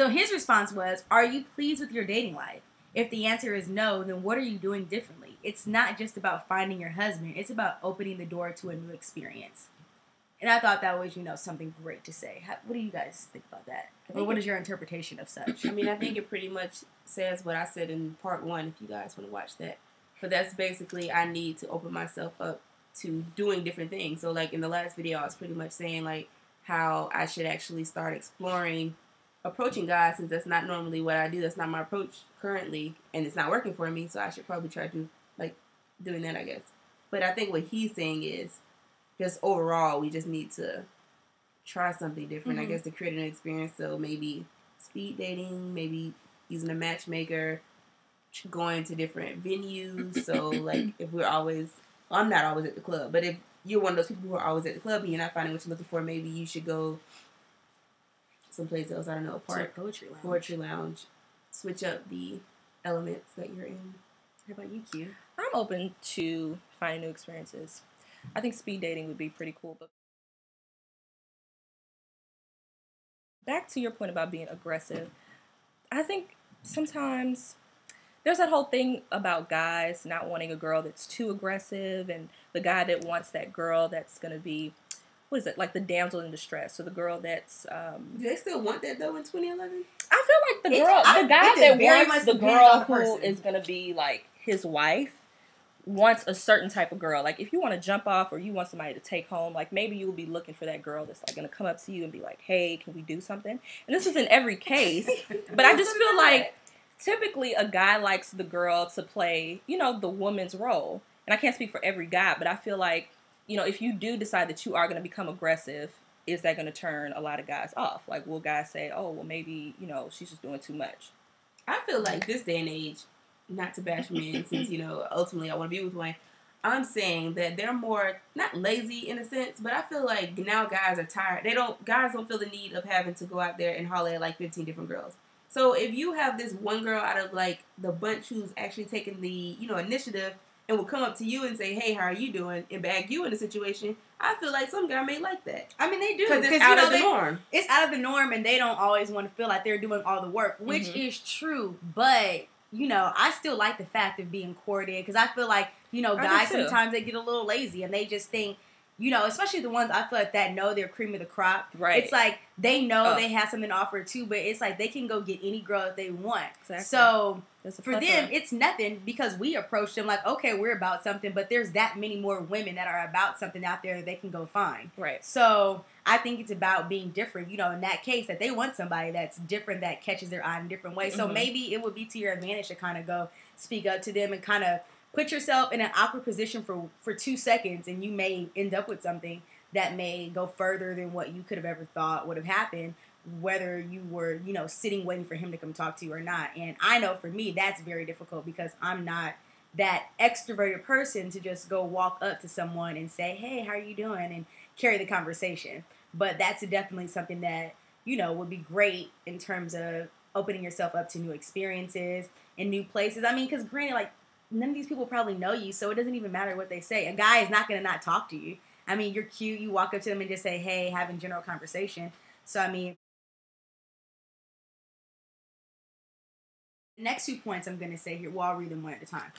So his response was, are you pleased with your dating life? If the answer is no, then what are you doing differently? It's not just about finding your husband. It's about opening the door to a new experience. And I thought that was, something great to say. What do you guys think about that? Or what is your interpretation of such? I mean, I think it pretty much says what I said in part 1, if you guys want to watch that. But that's basically, I need to open myself up to doing different things. So, like, in the last video, I was pretty much saying, like, how I should actually start exploring approaching guys, since that's not normally what I do. That's not my approach currently, and it's not working for me. So I should probably try to, like, doing that, I guess. But I think what he's saying is, just overall, we just need to try something different, I guess, to create an experience. So maybe speed dating, maybe using a matchmaker, going to different venues. So, like, if we're always, well, I'm not always at the club, but if you're one of those people who are always at the club and you're not finding what you're looking for, maybe you should go someplace else. I don't know, a park, poetry lounge. Switch up the elements that you're in. How about you, Q? I'm open to finding new experiences. I think speed dating would be pretty cool. But back to your point about being aggressive, I think sometimes there's that whole thing about guys not wanting a girl that's too aggressive, and the guy that wants that girl that's going to be, what is it, like the damsel in distress, so the girl that's... Do they still want that, though, in 2011? I feel like the guy that wants the girl who is going to be, like, his wife wants a certain type of girl. Like, if you want to jump off or you want somebody to take home, like, maybe you'll be looking for that girl that's, like, going to come up to you and be like, hey, can we do something? And this is in every case. But I just feel like typically a guy likes the girl to play, the woman's role. And I can't speak for every guy, but I feel like, if you do decide that you are going to become aggressive, is that going to turn a lot of guys off? Like, will guys say, oh, well, maybe, she's just doing too much? I feel like this day and age, not to bash men, since, ultimately I want to be with one, I'm saying that they're more, not lazy in a sense, but I feel like now guys are tired. Guys don't feel the need of having to go out there and holler at like 15 different girls. So if you have this one girl out of like the bunch who's actually taking the, initiative and will come up to you and say, hey, how are you doing? And bag you in a situation, I feel like some guy may like that. I mean, they do. Because it's out of the norm. It's out of the norm, and they don't always want to feel like they're doing all the work, which is true. But, I still like the fact of being courted, because I feel like, guys sometimes they get a little lazy, and they just think, especially the ones I feel like that know they're cream of the crop. Right. It's like they know they have something to offer too, but it's like they can go get any girl that they want. Exactly. So for them, it's nothing, because we approach them like, okay, we're about something, but there's that many more women that are about something out there that they can go find. Right. So I think it's about being different. In that case, that they want somebody that's different, that catches their eye in a different way. So maybe it would be to your advantage to kind of go speak up to them and kind of put yourself in an awkward position for 2 seconds, and you may end up with something that may go further than what you could have ever thought would have happened, whether you were, sitting waiting for him to come talk to you or not. And I know for me, that's very difficult, because I'm not that extroverted person to just go walk up to someone and say, hey, how are you doing? And carry the conversation. But that's definitely something that, would be great in terms of opening yourself up to new experiences and new places. I mean, because granted, like, none of these people probably know you, so it doesn't even matter what they say. A guy is not going to not talk to you. I mean, you're cute. You walk up to them and just say, hey, having general conversation. So, I mean, the next 2 points I'm going to say here, well, I'll read them one at a time,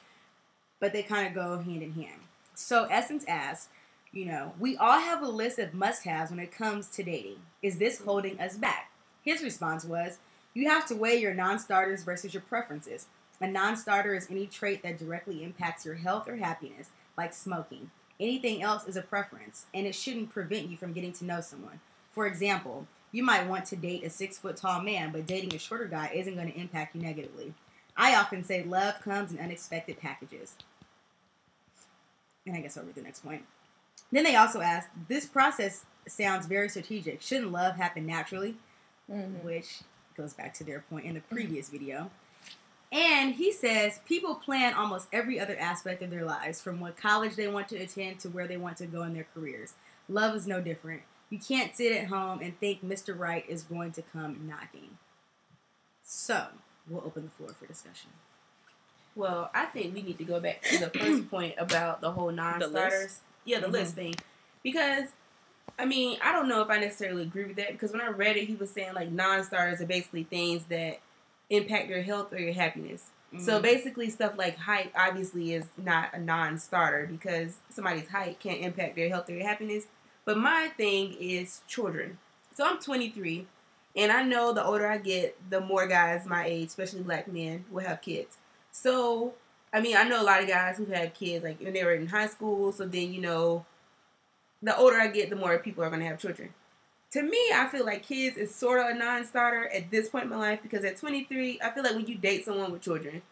but they kind of go hand in hand. So, Essence asks, we all have a list of must-haves when it comes to dating. Is this holding us back? His response was, you have to weigh your non-starters versus your preferences. A non-starter is any trait that directly impacts your health or happiness, like smoking. Anything else is a preference, and it shouldn't prevent you from getting to know someone. For example, you might want to date a 6-foot-tall man, but dating a shorter guy isn't going to impact you negatively. I often say love comes in unexpected packages. And I guess I'll read the next point. Then they also ask, this process sounds very strategic. Shouldn't love happen naturally? Which goes back to their point in the previous video. And he says, people plan almost every other aspect of their lives, from what college they want to attend to where they want to go in their careers. Love is no different. You can't sit at home and think Mr. Right is going to come knocking. So, we'll open the floor for discussion. Well, I think we need to go back to the first point about the whole non-starters. The list thing. Because, I mean, I don't know if I necessarily agree with that because when I read it, he was saying like non-starters are basically things that impact your health or your happiness. Mm-hmm. So basically, stuff like height obviously is not a non-starter because somebody's height can't impact their health or their happiness. But my thing is children. So I'm 23, and I know the older I get, the more guys my age, especially black men, will have kids. So, I mean, I know a lot of guys who've had kids like when they were in high school. So then, you know, the older I get, the more people are going to have children. To me, I feel like kids is sort of a non-starter at this point in my life because at 23, I feel like when you date someone with children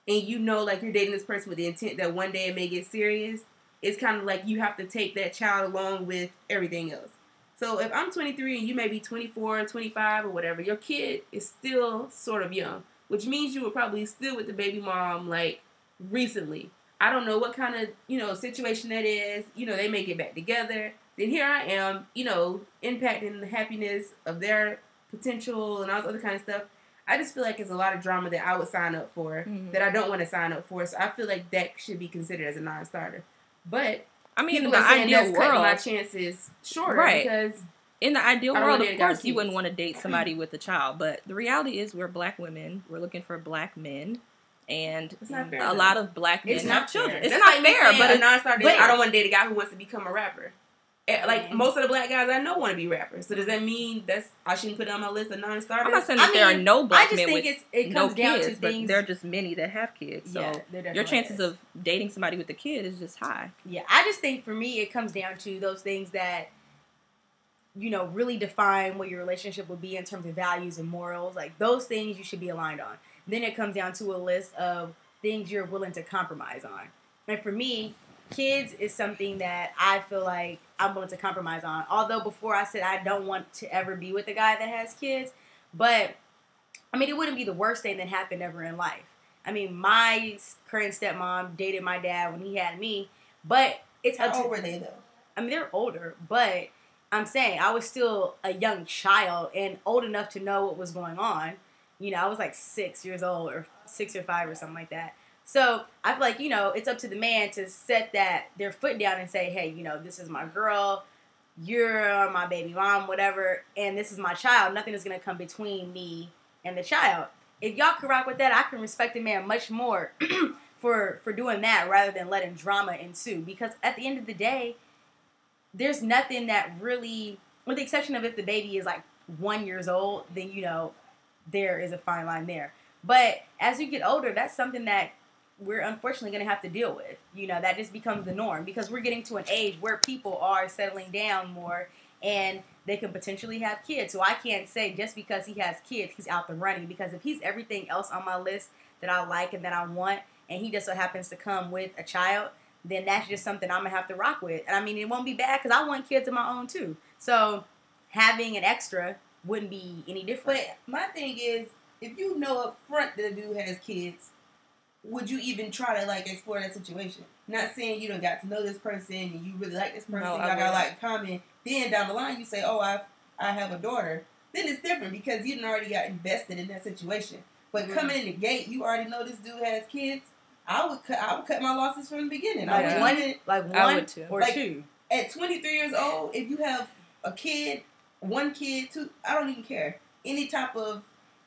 and you know like you're dating this person with the intent that one day it may get serious, it's kind of like you have to take that child along with everything else. So if I'm 23 and you may be 24, 25 or whatever, your kid is still sort of young, which means you were probably still with the baby mom like recently. I don't know what kind of, you know, situation that is. You know, they may get back together. Then here I am, you know, impacting the happiness of their potential and all this other kind of stuff. I just feel like it's a lot of drama that I would sign up for that I don't want to sign up for. So I feel like that should be considered as a non-starter. But I mean, in the ideal world, my chances shorter, right? Because in the ideal world, of course, you wouldn't want to date somebody with a child. But the reality is, we're black women. We're looking for black men. And a lot of black men have children. It's not fair, but a non-starter. I don't want to date a guy who wants to become a rapper. Like most of the black guys I know want to be rappers. So does that mean I shouldn't put it on my list of non-starters? I'm not saying that there are no black men with it no comes down kids, to things, but there are just many that have kids. So your chances of dating somebody with a kid is just high. Yeah, I just think for me it comes down to those things that, you know, really define what your relationship will be in terms of values and morals. Like those things you should be aligned on. Then it comes down to a list of things you're willing to compromise on. And for me, kids is something that I feel like I'm willing to compromise on. Although before I said I don't want to ever be with a guy that has kids. But, I mean, it wouldn't be the worst thing that happened ever in life. I mean, my current stepmom dated my dad when he had me. But it's How old were they, though? I mean, they're older. But I'm saying I was still a young child and old enough to know what was going on. You know, I was like 6 years old or 6 or 5 or something like that. So I feel like, you know, it's up to the man to set their foot down and say, hey, you know, this is my girl, you're my baby mom, whatever, and this is my child. Nothing is going to come between me and the child. If y'all can rock with that, I can respect a man much more for doing that rather than letting drama ensue. Because at the end of the day, there's nothing that really, with the exception of if the baby is like 1 year old, then, you know, there is a fine line there. But as you get older, that's something that we're unfortunately going to have to deal with. You know, that just becomes the norm because we're getting to an age where people are settling down more and they can potentially have kids. So I can't say just because he has kids, he's out the running. Because if he's everything else on my list that I like and that I want, and he just so happens to come with a child, then that's just something I'm going to have to rock with. And I mean, it won't be bad because I want kids of my own too. So having an extra wouldn't be any different. But my thing is, if you know up front that a dude has kids, would you even try to like explore that situation? Not saying you don't got to know this person and you really like this person, y'all got a lot in common. Then down the line you say, oh, I have a daughter. Then it's different because you already got invested in that situation. But coming in the gate, you already know this dude has kids. I would cut my losses from the beginning. I would too. Or two. At 23 years old, if you have a kid, one kid, two, I don't even care. Any type of,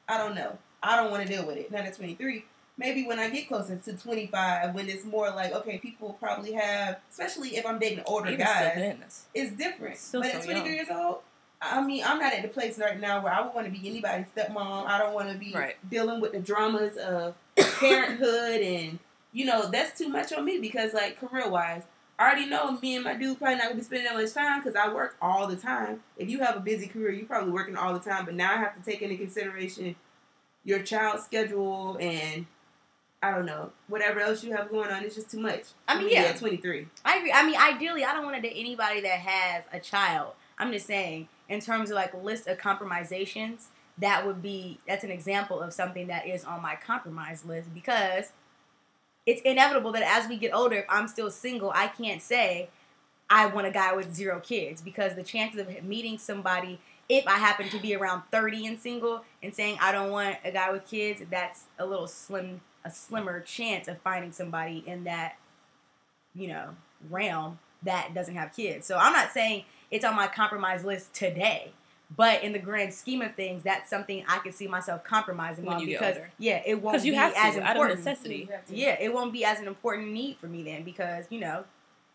I don't know. I don't want to deal with it. Not at 23. Maybe when I get closer to 25, when it's more like, okay, people probably have, especially if I'm dating older guys, it's different. But at 23 years old, I mean, I'm not at the place right now where I would want to be anybody's stepmom. I don't want to be dealing with the dramas of parenthood and, you know, that's too much on me because, like, career-wise, I already know me and my dude probably not going to be spending that much time because I work all the time. If you have a busy career, you're probably working all the time, but now I have to take into consideration your child's schedule and I don't know, whatever else you have going on, it's just too much. I mean, yeah. At 23. I agree. I mean, ideally, I don't want to date anybody that has a child. I'm just saying, in terms of like a list of compromisations, that's an example of something that is on my compromise list because it's inevitable that as we get older, if I'm still single, I can't say I want a guy with 0 kids because the chances of meeting somebody, if I happen to be around 30 and single and saying I don't want a guy with kids, that's a slimmer chance of finding somebody in that, you know, realm that doesn't have kids. So I'm not saying it's on my compromise list today. But in the grand scheme of things, that's something I can see myself compromising when on you because get older. Yeah, it won't be have as to, important. out of necessity. Yeah, it won't be as an important need for me then because, you know,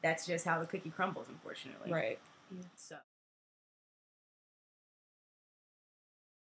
that's just how the cookie crumbles, unfortunately. Right. So